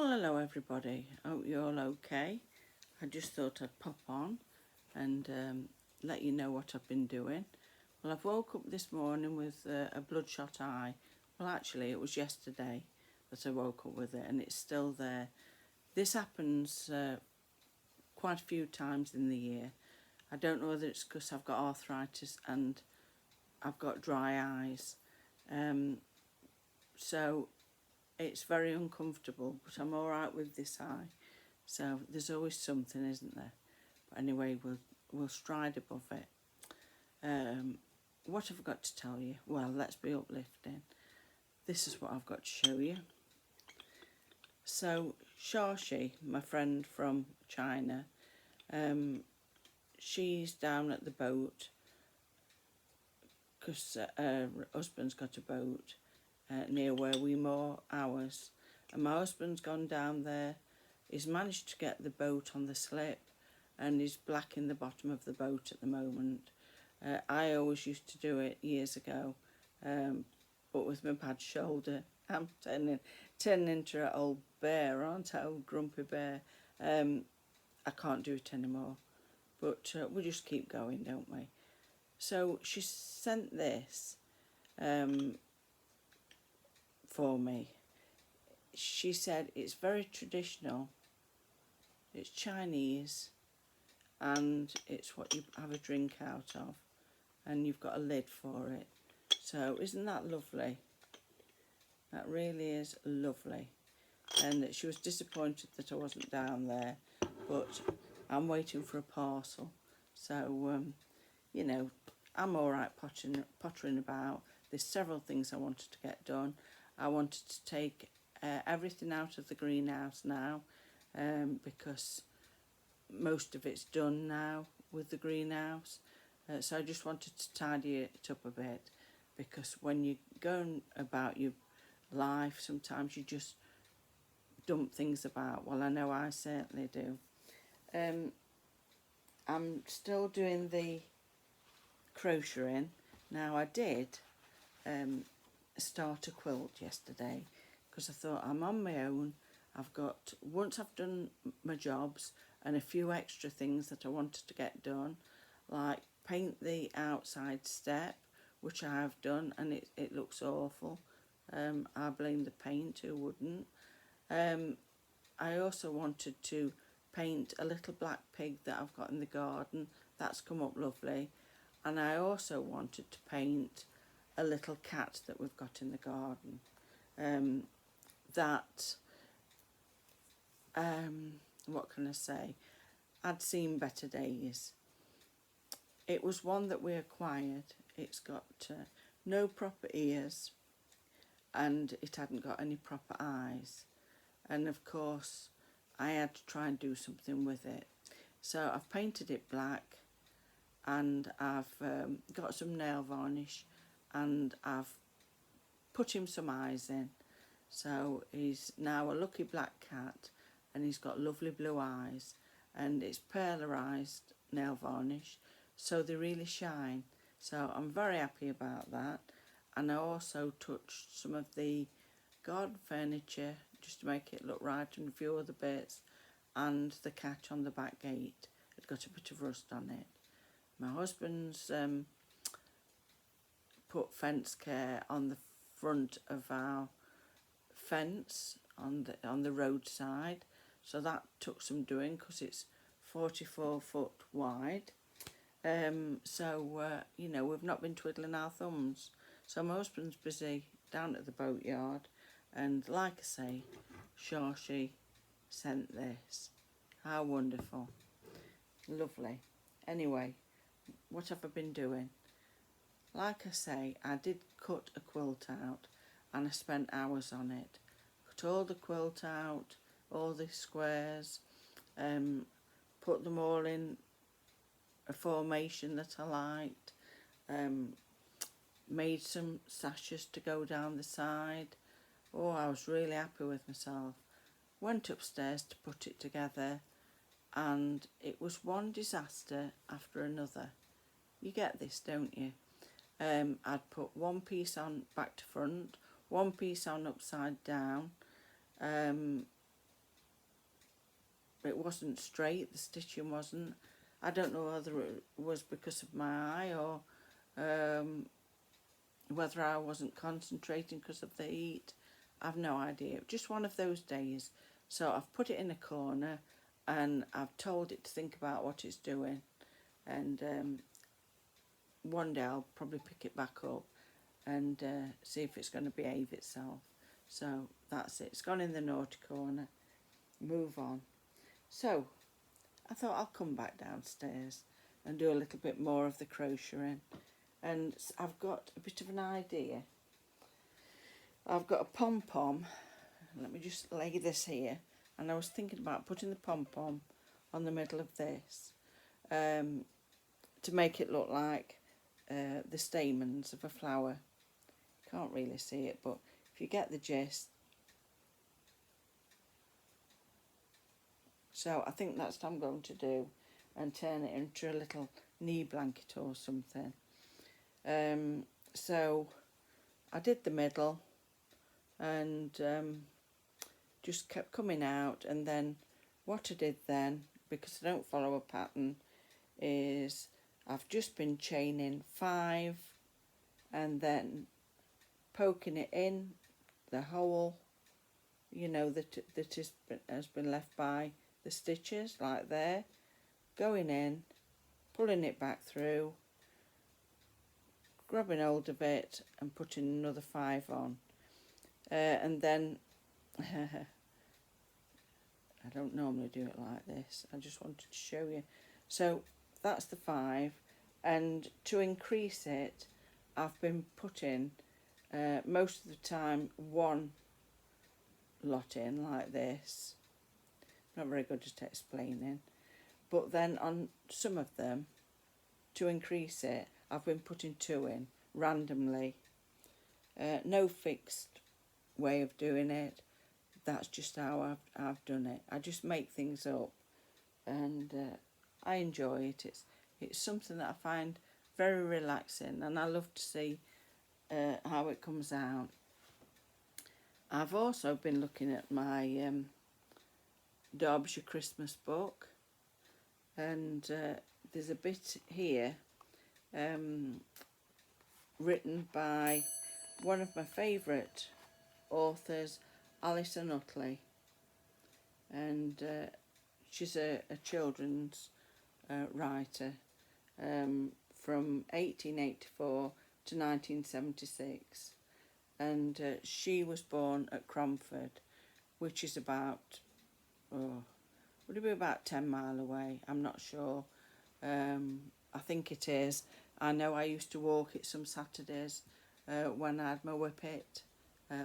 Well, hello everybody. Hope you're all okay. I just thought I'd pop on and let you know what I've been doing. Well, I've woke up this morning with a bloodshot eye. Well, actually, it was yesterday that I woke up with it, and it's still there. This happens quite a few times in the year. I don't know whether it's because I've got arthritis and I've got dry eyes. So it's very uncomfortable, but I'm all right with this eye. So there's always something, isn't there? But anyway, we'll stride above it. What have I got to tell you? Well, let's be uplifting. This is what I've got to show you. So Shashi, my friend from China, she's down at the boat because her husband's got a boat near where we moor ours, and my husband's gone down there. He's managed to get the boat on the slip and he's blacking the bottom of the boat at the moment. I always used to do it years ago, but with my bad shoulder I'm turning into an old bear, aren't I? Old grumpy bear. I can't do it anymore, but we'll just keep going, don't we? So she sent this for me. She said it's very traditional, it's Chinese, and it's what you have a drink out of, and you've got a lid for it. So isn't that lovely? That really is lovely. And she was disappointed that I wasn't down there, but I'm waiting for a parcel. So you know, I'm all right pottering about. There's several things I wanted to get done. I wanted to take everything out of the greenhouse now, because most of it's done now with the greenhouse. So I just wanted to tidy it up a bit, because when you're going about your life, sometimes you just dump things about. Well, I know I certainly do. I'm still doing the crocheting. Now, I did start a quilt yesterday because I thought I'm on my own. Once I've done my jobs and a few extra things that I wanted to get done, like paint the outside step, which I have done, and it looks awful. I blame the paint, who wouldn't? I also wanted to paint a little black pig that I've got in the garden. That's come up lovely. And I also wanted to paint a little cat that we've got in the garden. What can I say? I'd seen better days. It was one that we acquired. It's got no proper ears, and it hadn't got any proper eyes. And of course, I had to try and do something with it. So I've painted it black, and I've got some nail varnish, and I've put him some eyes in. So he's now a lucky black cat, and he's got lovely blue eyes, and it's perlerized nail varnish, so they really shine. So I'm very happy about that. And I also touched some of the garden furniture just to make it look right, and a few other bits, and the cat on the back gate had got a bit of rust on it. My husband's put fence care on the front of our fence on the roadside, so that took some doing because it's 44 foot wide. You know, we've not been twiddling our thumbs. So my husband's busy down at the boatyard, and like I say, Shashi sent this. How wonderful. Lovely. Anyway, what have I been doing? Like I say, I did cut a quilt out, and I spent hours on it. Cut all the quilt out, all the squares, put them all in a formation that I liked, made some sashes to go down the side. Oh, I was really happy with myself. Went upstairs to put it together, and it was one disaster after another. You get this, don't you? I'd put one piece on back to front, one piece on upside down, it wasn't straight, the stitching wasn't. I don't know whether it was because of my eye or whether I wasn't concentrating because of the heat. I've no idea. Just one of those days. So I've put it in a corner and I've told it to think about what it's doing. And one day I'll probably pick it back up and see if it's going to behave itself. So that's it. It's gone in the naughty corner. Move on. So I thought I'll come back downstairs and do a little bit more of the crocheting. And I've got a bit of an idea. I've got a pom-pom. Let me just lay this here. And I was thinking about putting the pom-pom on the middle of this to make it look like the stamens of a flower. Can't really see it, but if you get the gist. So I think that's what I'm going to do, and turn it into a little knee blanket or something. So I did the middle and just kept coming out, and then what I did then, because I don't follow a pattern, is I've just been chaining 5 and then poking it in the hole, you know, that has been left by the stitches, like there, going in, pulling it back through, grabbing hold of it and putting another 5 on, and then I don't normally do it like this, I just wanted to show you. So that's the 5, and to increase it I've been putting most of the time 1 lot in like this. Not very good at explaining, but then on some of them, to increase it, I've been putting 2 in randomly. No fixed way of doing it. That's just how I've done it. I just make things up, and I enjoy it. It's something that I find very relaxing, and I love to see how it comes out. I've also been looking at my Dobisha Christmas book, and there's a bit here written by one of my favourite authors, Alison Utley, and she's a children's writer from 1884 to 1976, and she was born at Cromford, which is about, would it be about 10 mile away? I'm not sure. I think it is. I know I used to walk it some Saturdays when I had my whippet,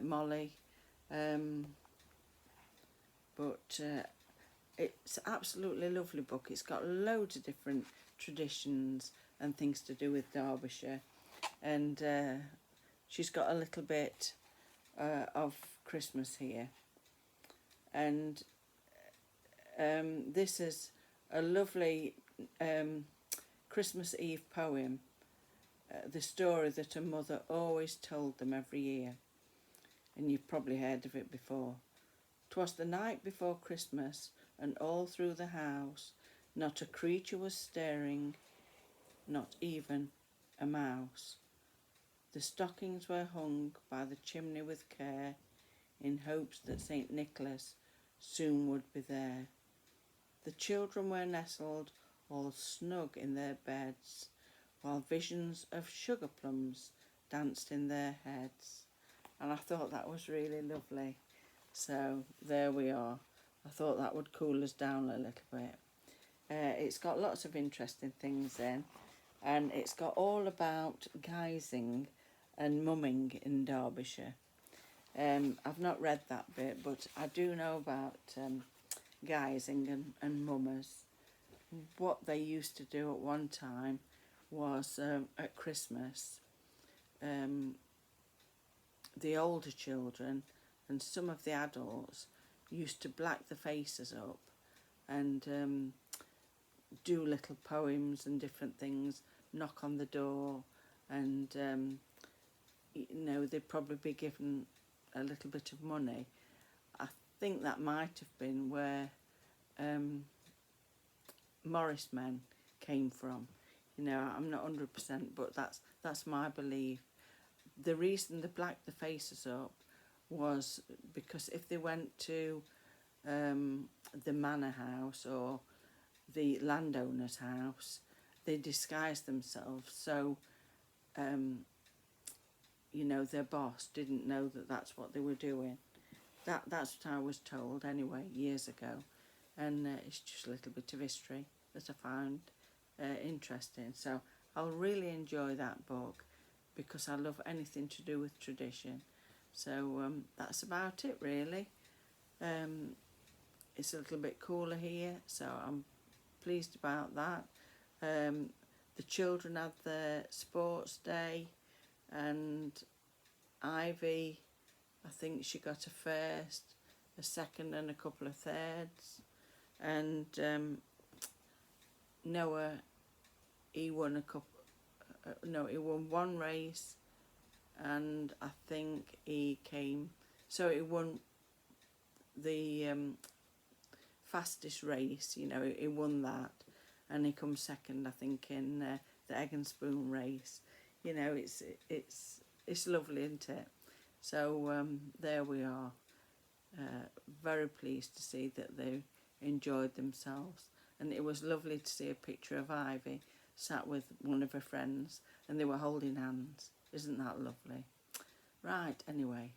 Molly. But it's absolutely lovely book. It's got loads of different traditions and things to do with Derbyshire, and she's got a little bit of Christmas here, and this is a lovely Christmas Eve poem, the story that a mother always told them every year, and you've probably heard of it before. 'Twas the night before Christmas, and all through the house not a creature was stirring, not even a mouse. The stockings were hung by the chimney with care, in hopes that St. Nicholas soon would be there. The children were nestled all snug in their beds, while visions of sugar plums danced in their heads. And I thought that was really lovely. So there we are. I thought that would cool us down a little bit. It's got lots of interesting things in, and it's got all about guising and mumming in Derbyshire. I've not read that bit, but I do know about guising and mummers. What they used to do at one time was at Christmas, the older children and some of the adults used to black the faces up and do little poems and different things, knock on the door, and you know, they'd probably be given a little bit of money. I think that might have been where Morris men came from. You know, I'm not 100%, but that's my belief. The reason they blacked the faces up was because if they went to the manor house or the landowner's house, they disguised themselves, so you know, their boss didn't know that that's what they were doing. That's what I was told anyway, years ago. And it's just a little bit of history that I found interesting. So I'll really enjoy that book because I love anything to do with tradition. So that's about it really. It's a little bit cooler here, so I'm pleased about that. The children had their sports day, and Ivy, I think she got a first, a second and a couple of thirds. And Noah, he won a couple, he won one race, and I think he won the fastest race, you know, he won that, and he come second, I think, in the egg and spoon race. You know, it's lovely, isn't it? So there we are. Very pleased to see that they enjoyed themselves, and it was lovely to see a picture of Ivy sat with one of her friends, and they were holding hands. Isn't that lovely? Right, anyway,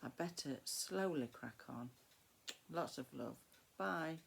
I better slowly crack on. Lots of love. Bye.